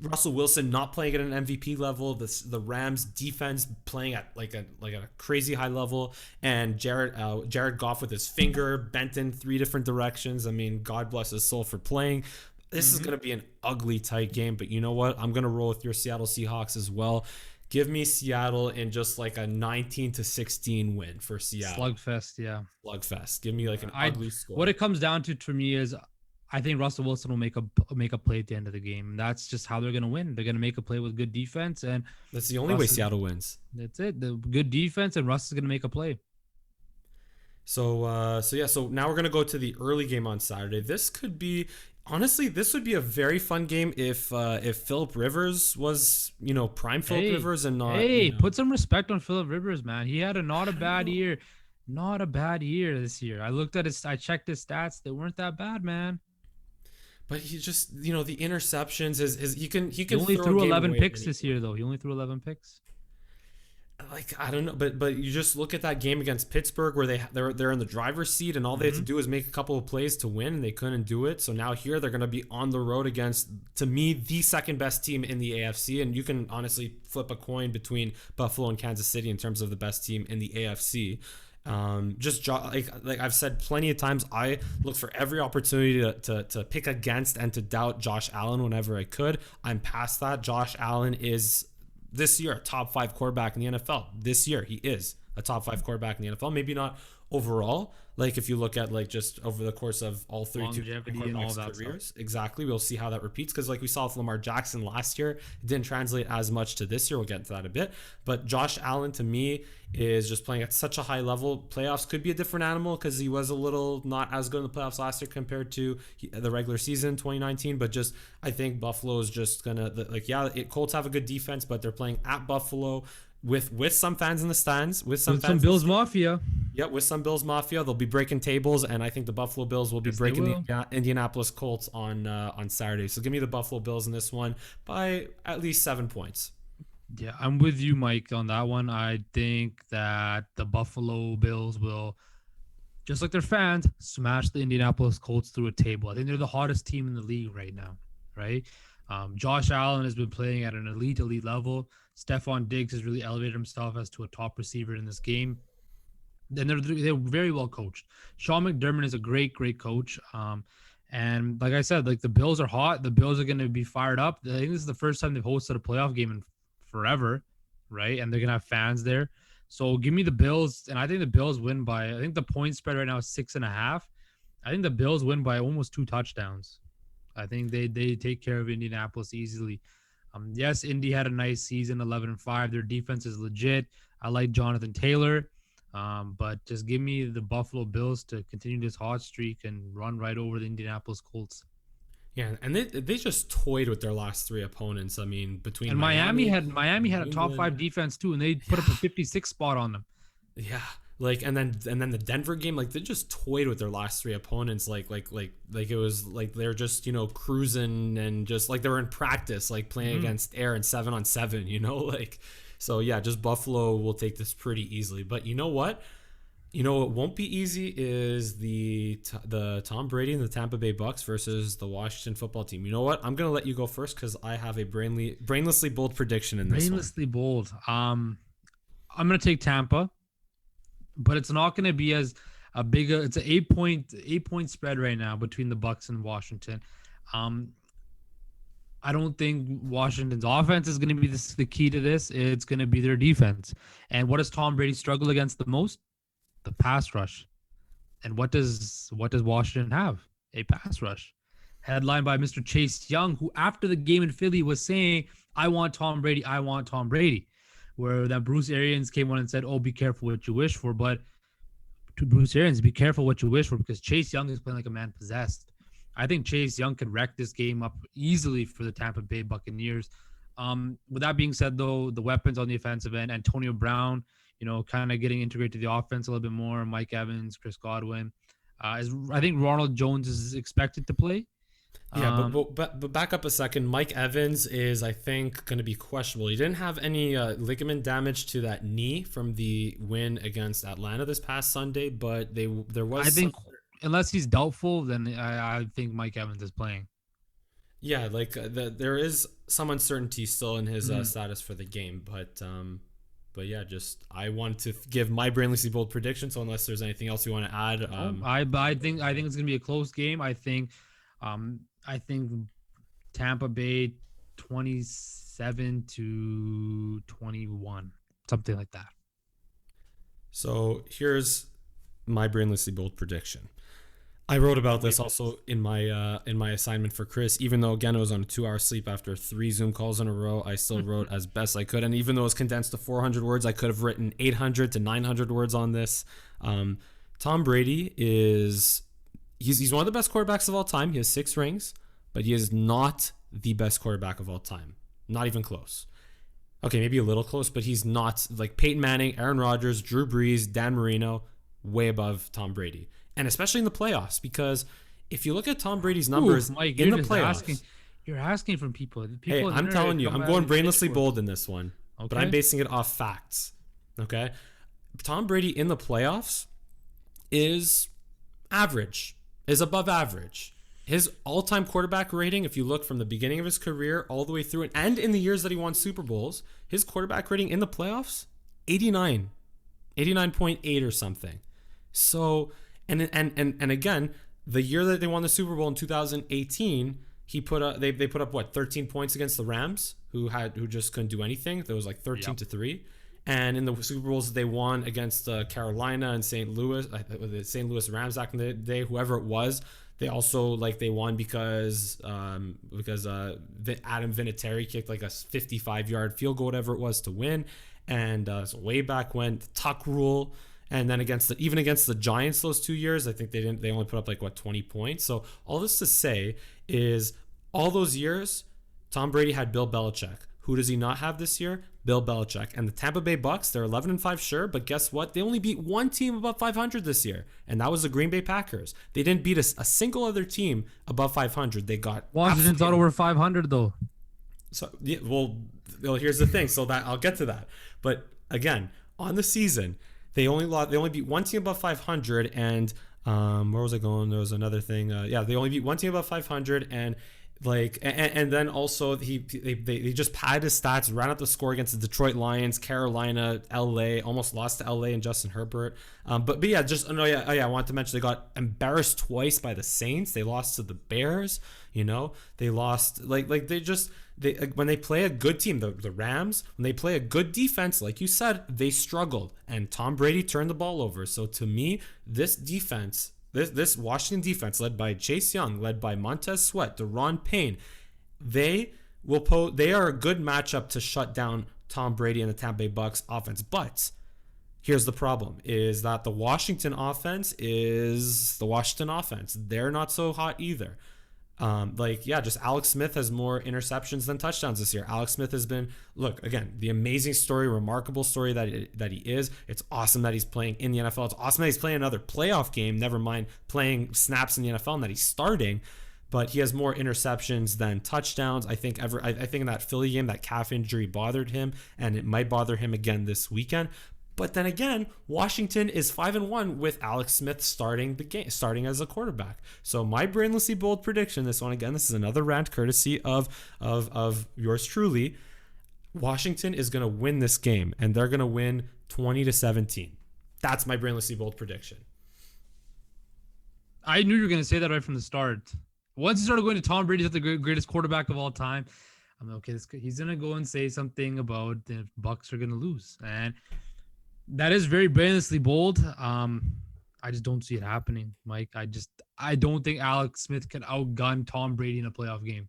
Russell Wilson not playing at an MVP level, the Rams defense playing at a crazy high level, and Jared Goff with his finger bent in 3 different directions. I mean, God bless his soul for playing. This is going to be an ugly tight game, but you know what? I'm going to roll with your Seattle Seahawks as well. Give me Seattle in just like a 19-16 win for Seattle. Slugfest, yeah. Slugfest. Give me like an ugly score. What it comes down to me is I think Russell Wilson will make a play at the end of the game. That's just how they're gonna win. They're gonna make a play with good defense, and that's the only way Seattle wins. That's it. The good defense, and Russ is gonna make a play. So now we're gonna go to the early game on Saturday. This could be, honestly, this would be a very fun game if Phillip Rivers was, prime Phillip Rivers and not. Put some respect on Phillip Rivers, man. He had not a bad year. Not a bad year this year. I checked his stats. They weren't that bad, man. But he just, the interceptions he can. He only threw 11 picks this year, though. He only threw 11 picks. Like, I don't know, but you just look at that game against Pittsburgh where they're in the driver's seat and all they had to do is make a couple of plays to win, and they couldn't do it. So now here they're going to be on the road against, to me, the second best team in the AFC, and you can honestly flip a coin between Buffalo and Kansas City in terms of the best team in the AFC. Like I've said plenty of times, I look for every opportunity to pick against and to doubt Josh Allen whenever I could. I'm past that. Josh Allen is this year a top 5 quarterback in the NFL. This year he is a top 5 quarterback in the NFL. Maybe not overall, like if you look at like just over the course of all 32 quarterbacks' careers. Exactly. We'll see how that repeats, because like we saw with Lamar Jackson last year, it didn't translate as much to this year. We'll get into that a bit. But Josh Allen, to me, is just playing at such a high level. Playoffs could be a different animal because he was a little not as good in the playoffs last year compared to the regular season 2019. But just, I think Buffalo is just gonna Colts have a good defense, but they're playing at Buffalo with some fans in the stands, with some Bills Mafia. Yeah, with some Bills Mafia. They'll be breaking tables, and I think the Buffalo Bills will be breaking the Indianapolis Colts on Saturday. So give me the Buffalo Bills in this one by at least 7 points. Yeah, I'm with you, Mike, on that one. I think that the Buffalo Bills will, just like their fans, smash the Indianapolis Colts through a table. I think they're the hottest team in the league right now, right? Josh Allen has been playing at an elite level. Stephon Diggs has really elevated himself as to a top receiver in this game. And they're very well coached. Sean McDermott is a great coach. And like I said, like the Bills are hot. The Bills are going to be fired up. I think this is the first time they've hosted a playoff game in forever, right? And they're going to have fans there. So give me the Bills. And I think the Bills win by, I think the point spread right now is 6.5. I think the Bills win by almost 2 touchdowns. I think they take care of Indianapolis easily. Yes, Indy had a nice season, 11-5. Their defense is legit. I like Jonathan Taylor. But just give me the Buffalo Bills to continue this hot streak and run right over the Indianapolis Colts. Yeah, and they just toyed with their last 3 opponents. I mean, between and Miami had a top 5 defense too, and they put up a 56 spot on them. Yeah, like and then the Denver game, like they just toyed with their last 3 opponents, like it was like they're just cruising and just like they were in practice, like playing against air and 7-on-7, like. So yeah, just Buffalo will take this pretty easily. But you know what? What won't be easy is the Tom Brady and the Tampa Bay Bucs versus the Washington football team. You know what? I'm gonna let you go first because I have a brainlessly bold prediction in this one. Brainlessly bold. I'm gonna take Tampa, but it's not gonna be as a big. It's an 8 point spread right now between the Bucs and Washington. I don't think Washington's offense is going to be the key to this. It's going to be their defense. And what does Tom Brady struggle against the most? The pass rush. And what does Washington have? A pass rush. Headlined by Mr. Chase Young, who after the game in Philly was saying, I want Tom Brady. I want Tom Brady. Where that Bruce Arians came on and said, oh, be careful what you wish for. But to Bruce Arians, be careful what you wish for, because Chase Young is playing like a man possessed. I think Chase Young can wreck this game up easily for the Tampa Bay Buccaneers. With that being said, though, the weapons on the offensive end, Antonio Brown, kind of getting integrated to the offense a little bit more. Mike Evans, Chris Godwin. I think Ronald Jones is expected to play. Yeah, but back up a second. Mike Evans is, I think, going to be questionable. He didn't have any ligament damage to that knee from the win against Atlanta this past Sunday, but there was. I think unless he's doubtful, then I think Mike Evans is playing. Yeah, like there is some uncertainty still in his status for the game, but yeah, just I want to give my brainlessly bold prediction. So unless there's anything else you want to add, Oh, I think it's gonna be a close game. I think Tampa Bay 27-21, something like that. so here's my brainlessly bold prediction. I wrote about Can't wait this for this. also in my assignment for Chris. Even though again it was on a 2 hour sleep after 3 Zoom calls in a row, I still wrote as best I could. And even though it was condensed to 400 words, I could have written 800 to 900 words on this. Tom Brady is he's one of the best quarterbacks of all time. He has 6 rings, but he is not the best quarterback of all time. Not even close. Okay, maybe a little close, but he's not like Peyton Manning, Aaron Rodgers, Drew Brees, Dan Marino, way above Tom Brady. And especially in the playoffs, because if you look at Tom Brady's numbers Mike, in you're the just playoffs, you're asking from people. hey, People on the I'm telling internet you, come I'm at going me brainlessly pitchfork. bold in this one, but I'm Okay. basing it off facts. Okay? Tom Brady in the playoffs is average, is above average. His all-time quarterback rating, if you look from the beginning of his career all the way through, and in the years that he won Super Bowls, his quarterback rating in the playoffs, 89, 89.8 or something. So, and again, the year that they won the Super Bowl in 2018, they put up what 13 points against the Rams, who just couldn't do anything. There was like 13 Yep. to 3. And in the Super Bowls that they won against Carolina and St. Louis, the St. Louis Rams back in the day, whoever it was, they also they won because Adam Vinatieri kicked like a 55-yard field goal, whatever it was, to win. And so way back when, the Tuck rule, and then even against the Giants those 2 years, I think they only put up like 20 points. So all this to say is all those years, Tom Brady had Bill Belichick. Who does he not have this year? Bill Belichick. And the Tampa Bay Bucs, they're 11-5, sure, but guess what? They only beat one team above 500 this year, and that was the Green Bay Packers. They didn't beat a single other team above 500. They got Washington's out over 500 though. so yeah, well, here's the thing. So that I'll get to that. But again, on the season, they only beat one team above 500, and where was I going? There was another thing. Yeah, they only beat one team above 500, and and then also they just padded his stats, ran out the score against the Detroit Lions, Carolina, LA, almost lost to LA and Justin Herbert. But yeah, just no, yeah, oh yeah, I wanted to mention they got embarrassed twice by the Saints. They lost to the Bears. They lost when they play a good team, the Rams, when they play a good defense, like you said, they struggled, and Tom Brady turned the ball over. So to me, this defense. This Washington defense, led by Chase Young, led by Montez Sweat, Deron Payne, they are a good matchup to shut down Tom Brady and the Tampa Bay Bucs offense. But here's the problem: is that the Washington offense is the Washington offense. They're not so hot either. Just Alex Smith has more interceptions than touchdowns this year. Alex Smith has been, look, again, the amazing story, remarkable story that he is. It's awesome that he's playing in the NFL. It's awesome that he's playing another playoff game, never mind playing snaps in the NFL, and that he's starting. But he has more interceptions than touchdowns. I think in that Philly game, that calf injury bothered him, and it might bother him again this weekend. But then again, Washington is 5-1 with Alex Smith starting the game, starting as a quarterback. So my brainlessly bold prediction, this is another rant courtesy of yours truly. Washington is going to win this game, and they're going to win 20-17. That's my brainlessly bold prediction. I knew you were gonna say that right from the start. Once you started going to Tom Brady as the greatest quarterback of all time, I'm like, okay, he's gonna go and say something about the Bucs are gonna lose, and that is very brainlessly bold. I just don't see it happening, Mike. I don't think Alex Smith can outgun Tom Brady in a playoff game.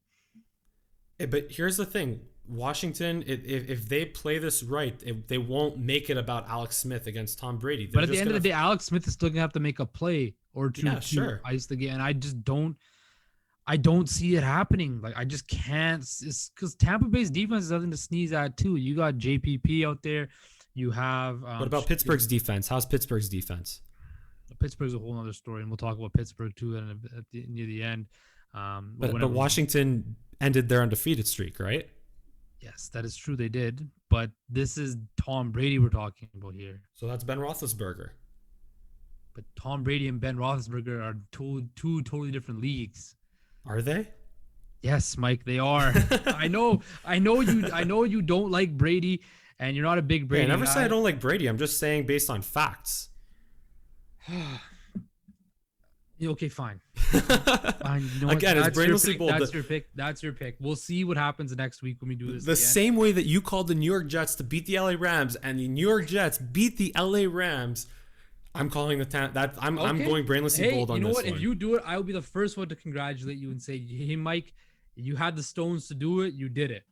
But here's the thing. Washington, if they play this right, they won't make it about Alex Smith against Tom Brady. But at the end of the day, Alex Smith is still gonna have to make a play or two to ice the game. And I don't see it happening. Like I just can't. It's because Tampa Bay's defense is nothing to sneeze at too. You got JPP out there. You have. What about Pittsburgh's defense? How's Pittsburgh's defense? Pittsburgh's a whole other story, and we'll talk about Pittsburgh too near the end. But Washington ended their undefeated streak, right? Yes, that is true. They did, but this is Tom Brady we're talking about here. So that's Ben Roethlisberger. But Tom Brady and Ben Roethlisberger are two totally different leagues. Are they? Yes, Mike, they are. I know you don't like Brady, and you're not a big Hey, I Brady never said I guy. don't like Brady. I'm just saying based on facts. Okay, fine. Fine. You know what? Again, it's That's your brainlessly pick. bold. That's your pick. That's your pick. We'll see what happens next week when we do this The again. same way that you called the New York Jets to beat the LA Rams, and the New York Jets beat the LA Rams, I'm calling I'm going brainlessly bold on you know this what? one. If you do it, I will be the first one to congratulate you and say, "Hey, Mike, you had the stones to do it. You did it."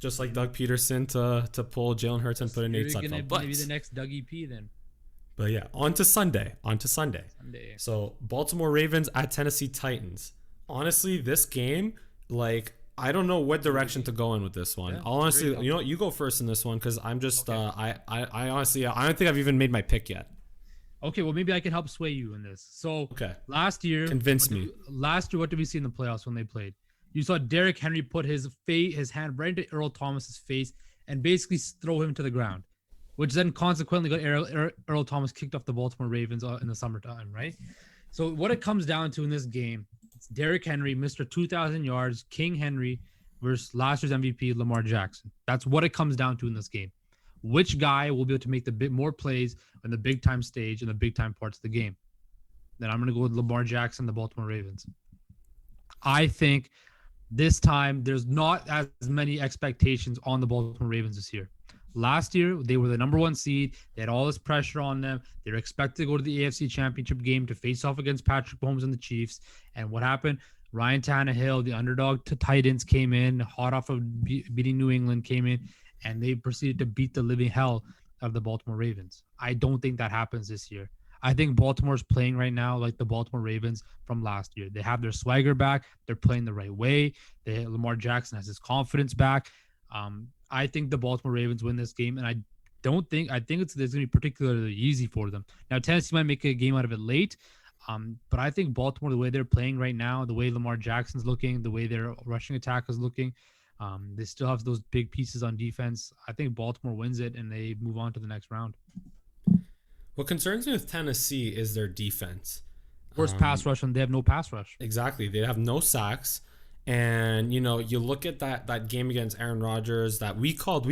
Just like Doug Pederson to pull Jalen Hurts and put in Nate You're gonna Sudfeld. maybe the next Dougie P then. But yeah, on to Sunday. Sunday. So Baltimore Ravens at Tennessee Titans. Honestly, this game, like, I don't know what direction to go in with this one. Yeah, I'll honestly, great you know what, you go first in this one because I'm just I honestly I don't think I've even made my pick yet. Okay, well maybe I can help sway you in this. So Okay. last year, Convince me. Last year, what did we see in the playoffs when they played? You saw Derrick Henry put his hand right into Earl Thomas's face and basically throw him to the ground, which then consequently got Earl Thomas kicked off the Baltimore Ravens in the summertime, right? So what it comes down to in this game, it's Derrick Henry, Mr. 2,000 yards, King Henry versus last year's MVP, Lamar Jackson. That's what it comes down to in this game. Which guy will be able to make the bit more plays on the big time stage and the big time parts of the game? Then I'm going to go with Lamar Jackson, the Baltimore Ravens. I think this time there's not as many expectations on the Baltimore Ravens this year. Last year, they were the number one seed. They had all this pressure on them. They were expected to go to the AFC Championship game to face off against Patrick Mahomes and the Chiefs. And what happened? Ryan Tannehill, the underdog to Titans, came in, hot off of beating New England, came in, and they proceeded to beat the living hell out of the Baltimore Ravens. I don't think that happens this year. I think Baltimore's playing right now like the Baltimore Ravens from last year. They have their swagger back. They're playing the right way. Lamar Jackson has his confidence back. I think the Baltimore Ravens win this game, and I think it's going to be particularly easy for them. Now, Tennessee might make a game out of it late, but I think Baltimore, the way they're playing right now, the way Lamar Jackson's looking, the way their rushing attack is looking, they still have those big pieces on defense. I think Baltimore wins it, and they move on to the next round. What concerns me with Tennessee is their defense. Worst pass rush, and they have no pass rush. Exactly. They have no sacks. And, you know, you look at that game against Aaron Rodgers that we called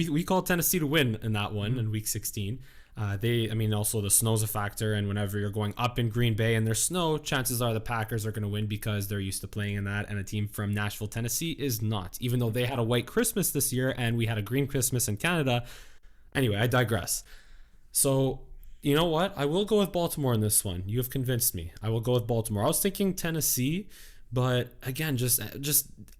Tennessee to win in that one in week 16. Also the snow's a factor. And whenever you're going up in Green Bay and there's snow, chances are the Packers are going to win because they're used to playing in that. And a team from Nashville, Tennessee is not, even though they had a white Christmas this year and we had a green Christmas in Canada. Anyway, I digress. So, you know what? I will go with Baltimore in this one. You have convinced me. I will go with Baltimore. I was thinking Tennessee, but again, just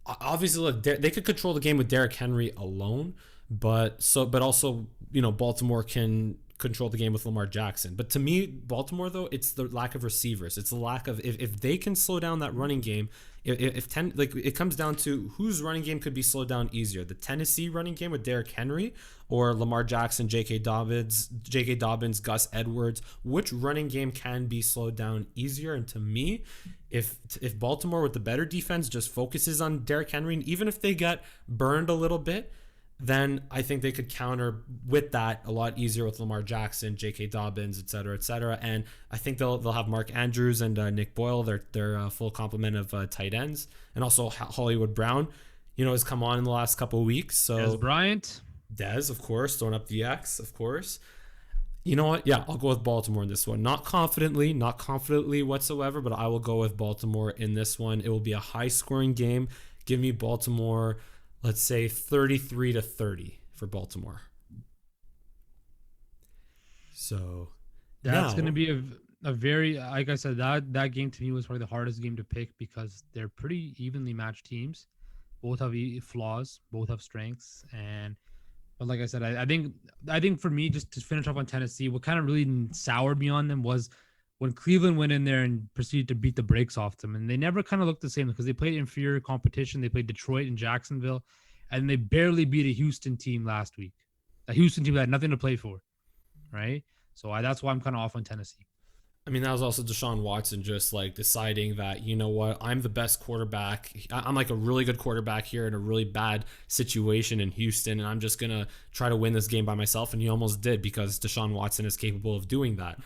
obviously, look, they could control the game with Derrick Henry alone, but also, you know, Baltimore can control the game with Lamar Jackson. But to me, Baltimore, though, it's the lack of receivers. It's the lack of if they can slow down that running game. It comes down to whose running game could be slowed down easier, the Tennessee running game with Derrick Henry or Lamar Jackson, J.K. Dobbins, Gus Edwards. Which running game can be slowed down easier? And to me, if Baltimore with the better defense just focuses on Derrick Henry, and even if they get burned a little bit, then I think they could counter with that a lot easier with Lamar Jackson, J.K. Dobbins, et cetera, et cetera. And I think they'll have Mark Andrews and Nick Boyle, their full complement of tight ends, and also Hollywood Brown, you know, has come on in the last couple of weeks. So Dez Bryant, of course, throwing up the X, of course. You know what? Yeah, I'll go with Baltimore in this one. Not confidently whatsoever, but I will go with Baltimore in this one. It will be a high-scoring game. Give me Baltimore. Let's say 33-30 for Baltimore. So that's going to be a very, like I said, that game to me was probably the hardest game to pick because they're pretty evenly matched teams. Both have flaws, both have strengths, but like I said, I think for me, just to finish off on Tennessee, what kind of really soured me on them was when Cleveland went in there and proceeded to beat the brakes off them. And they never kind of looked the same because they played inferior competition. They played Detroit and Jacksonville, and they barely beat a Houston team last week. A Houston team that had nothing to play for, right? So that's why I'm kind of off on Tennessee. I mean, that was also Deshaun Watson just like deciding that, you know what, I'm the best quarterback. I'm like a really good quarterback here in a really bad situation in Houston, and I'm just going to try to win this game by myself. And he almost did because Deshaun Watson is capable of doing that.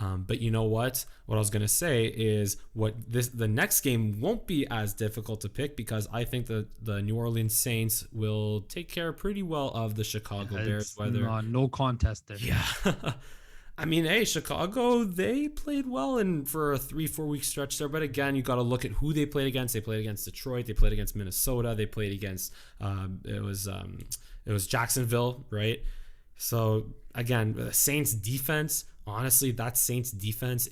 But you know what? What I was gonna say is the next game won't be as difficult to pick because I think the New Orleans Saints will take care pretty well of the Chicago Bears. It's Whether no contest there. yeah. I mean, hey, Chicago, they played well in for a 3-4 week stretch there. But again, you got to look at who they played against. They played against Detroit. They played against Minnesota. They played against it was Jacksonville, right? So again, the Saints defense, honestly, that Saints defense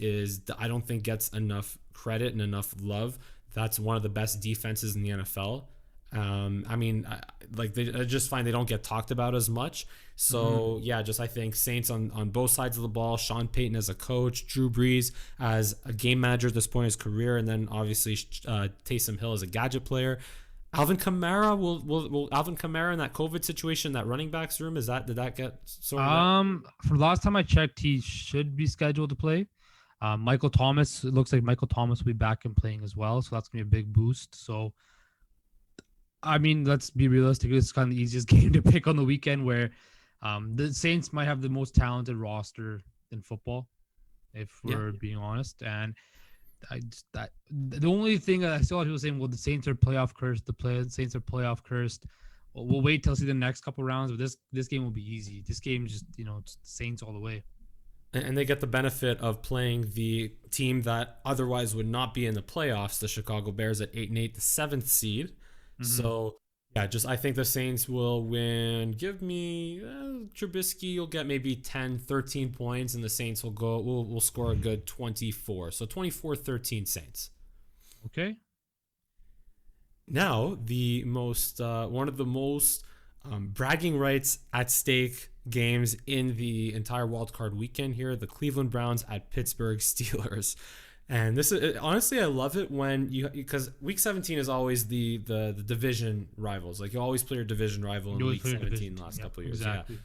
I don't think gets enough credit and enough love. That's one of the best defenses in the NFL. I mean, I just find they don't get talked about as much. So yeah, just I think Saints on both sides of the ball. Sean Payton as a coach, Drew Brees as a game manager at this point in his career, and then obviously Taysom Hill as a gadget player. Alvin Kamara will Alvin Kamara in that COVID situation, that running backs room, did that get sorted out? For the last time I checked, he should be scheduled to play. Michael Thomas, it looks like Michael Thomas will be back and playing as well, so that's gonna be a big boost. So I mean, let's be realistic. It's kind of the easiest game to pick on the weekend where the Saints might have the most talented roster in football, if we're being honest. And the only thing that I saw people saying, well, the Saints are playoff cursed. Saints are playoff cursed. Well, we'll wait till see the next couple rounds, but this game will be easy. This game just it's the Saints all the way. And they get the benefit of playing the team that otherwise would not be in the playoffs, the Chicago Bears at 8-8, the 7th seed. So yeah, I think the Saints will win. Give me Trubisky. You'll get maybe 10, 13 points, and the Saints will score a good 24. So 24-13 Saints. Okay. Now the most one of the most bragging rights at stake games in the entire wildcard weekend here: the Cleveland Browns at Pittsburgh Steelers. And this is honestly, I love it because week 17 is always the division rivals. Like you always play your division rival in week 17 the last couple of years. Exactly. Yeah.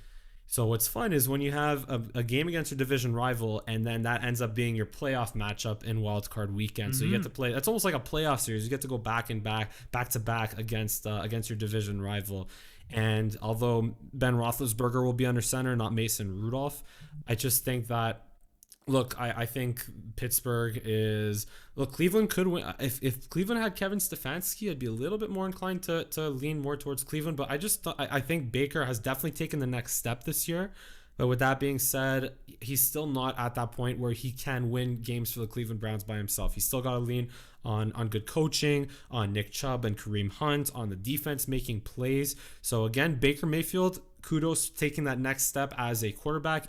So what's fun is when you have a game against your division rival, and then that ends up being your playoff matchup in wildcard weekend. So you get to play. That's almost like a playoff series. You get to go back to back against your division rival. And although Ben Roethlisberger will be under center, not Mason Rudolph, I just think that. Look, I think Pittsburgh is... Look, Cleveland could win. If Cleveland had Kevin Stefanski, I'd be a little bit more inclined to lean more towards Cleveland. But I think Baker has definitely taken the next step this year. But with that being said, he's still not at that point where he can win games for the Cleveland Browns by himself. He's still got to lean on good coaching, on Nick Chubb and Kareem Hunt, on the defense making plays. So again, Baker Mayfield, kudos taking that next step as a quarterback.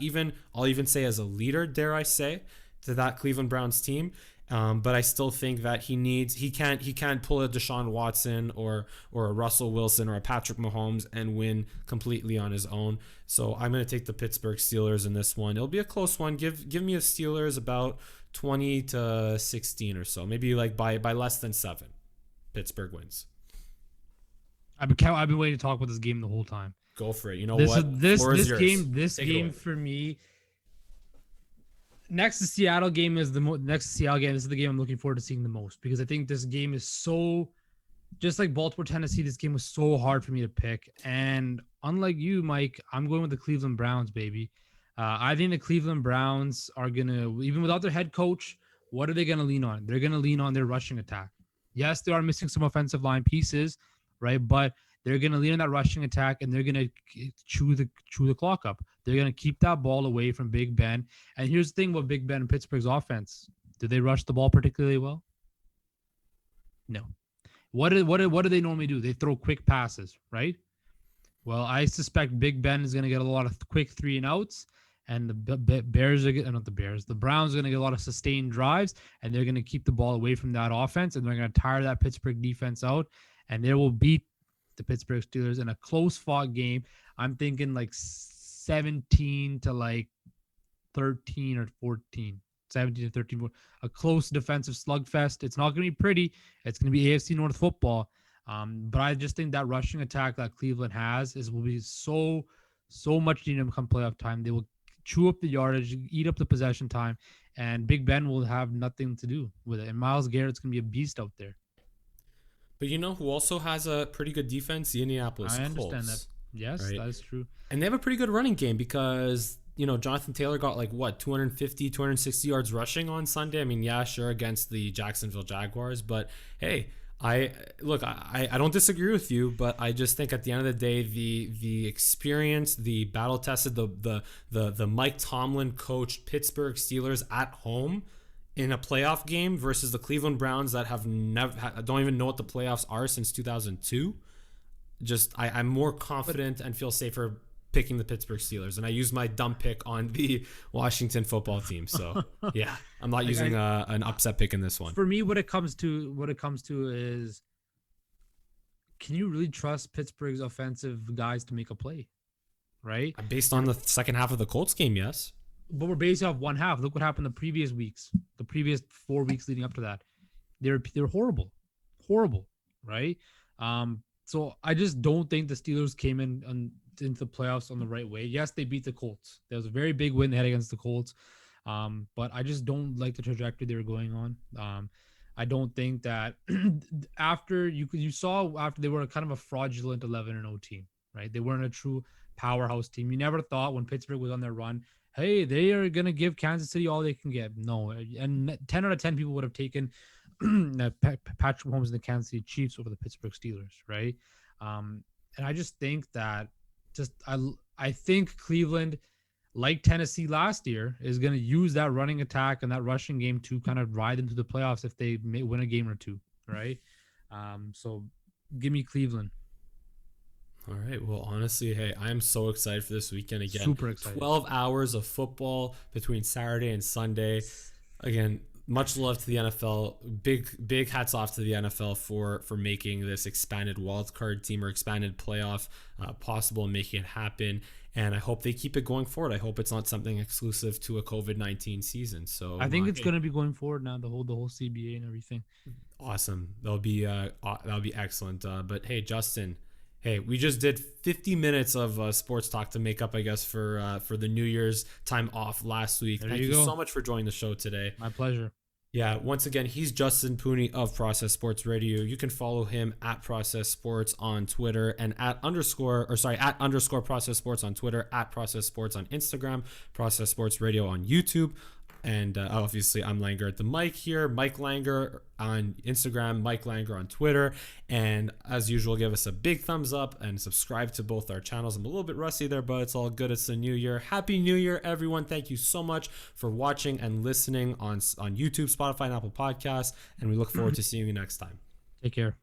I'll even say as a leader, dare I say, to that Cleveland Browns team. But I still think that he can't pull a Deshaun Watson or a Russell Wilson or a Patrick Mahomes and win completely on his own. So I'm going to take the Pittsburgh Steelers in this one. It'll be a close one. Give me a Steelers about 20-16 or so, maybe like by less than 7. Pittsburgh wins. I've been waiting to talk about this game the whole time. Go for it. You know what? This game for me. Next to Seattle game is next to Seattle game. This is the game I'm looking forward to seeing the most because I think this game is so, just like Baltimore, Tennessee. This game was so hard for me to pick, and unlike you, Mike, I'm going with the Cleveland Browns, baby. I think the Cleveland Browns are gonna, even without their head coach, what are they gonna lean on? They're gonna lean on their rushing attack. Yes, they are missing some offensive line pieces, right? But they're going to lean on that rushing attack, and they're going to chew the clock up. They're going to keep that ball away from Big Ben. And here's the thing about Big Ben and Pittsburgh's offense. Do they rush the ball particularly well? No. What do they normally do? They throw quick passes, right? Well, I suspect Big Ben is going to get a lot of quick 3-and-outs, and the Browns are going to get a lot of sustained drives, and they're going to keep the ball away from that offense, and they're going to tire that Pittsburgh defense out, and they will beat the Pittsburgh Steelers in a close-fought game. I'm thinking like 17 to like 13 or 14. 17 to 13. A close defensive slugfest. It's not going to be pretty. It's going to be AFC North football. But I just think that rushing attack that Cleveland will be so much needed come playoff time. They will chew up the yardage, eat up the possession time, and Big Ben will have nothing to do with it. And Myles Garrett's going to be a beast out there. But you know who also has a pretty good defense? The Indianapolis Colts. I understand that. Yes, right? That is true. And they have a pretty good running game because Jonathan Taylor got like what 250, 260 yards rushing on Sunday. I mean, yeah, sure, against the Jacksonville Jaguars, but hey, I don't disagree with you, but I just think at the end of the day, the experience, the battle tested, the Mike Tomlin coached Pittsburgh Steelers at home in a playoff game versus the Cleveland Browns that have never don't even know what the playoffs are since 2002. I'm more confident and feel safer picking the Pittsburgh Steelers, and I use my dumb pick on the Washington football team. So yeah, I'm not using an upset pick in this one. For me, what it comes to is, can you really trust Pittsburgh's offensive guys to make a play, right? Based on the second half of the Colts game, yes. But we're based off one half. Look what happened the previous weeks, the previous 4 weeks leading up to that. They're horrible, right? So I just don't think the Steelers came into the playoffs on the right way. Yes, they beat the Colts. There was a very big win they had against the Colts. But I just don't like the trajectory they were going on. I don't think that after you saw after they were kind of a fraudulent 11-0 team, right? They weren't a true powerhouse team. You never thought when Pittsburgh was on their run, hey, they are going to give Kansas City all they can get. No. And 10 out of 10 people would have taken Patrick Mahomes and the Kansas City Chiefs over the Pittsburgh Steelers, right? And I just think that I think Cleveland, like Tennessee last year, is going to use that running attack and that rushing game to kind of ride into the playoffs if they may win a game or two, right? So give me Cleveland. All right. Well, honestly, hey, I am so excited for this weekend again. Super excited. 12 hours of football between Saturday and Sunday. Again, much love to the NFL. Big hats off to the NFL for making this expanded wildcard team or expanded playoff possible and making it happen. And I hope they keep it going forward. I hope it's not something exclusive to a COVID-19 season. So I think it's going to be going forward now. The whole CBA and everything. Awesome. That'll be excellent. But hey, Justin. Hey, we just did 50 minutes of sports talk to make up, I guess, for the New Year's time off last week. Thank you so much for joining the show today. My pleasure. Yeah, once again, he's Justin Pooni of Process Sports Radio. You can follow him at Process Sports on Twitter and at underscore Process Sports on Twitter, at Process Sports on Instagram, Process Sports Radio on YouTube. And obviously, I'm Langer at the mic here. Mike Langer on Instagram, Mike Langer on Twitter. And as usual, give us a big thumbs up and subscribe to both our channels. I'm a little bit rusty there, but it's all good. It's the new year. Happy New Year, everyone. Thank you so much for watching and listening on YouTube, Spotify, and Apple Podcasts. And we look forward to seeing you next time. Take care.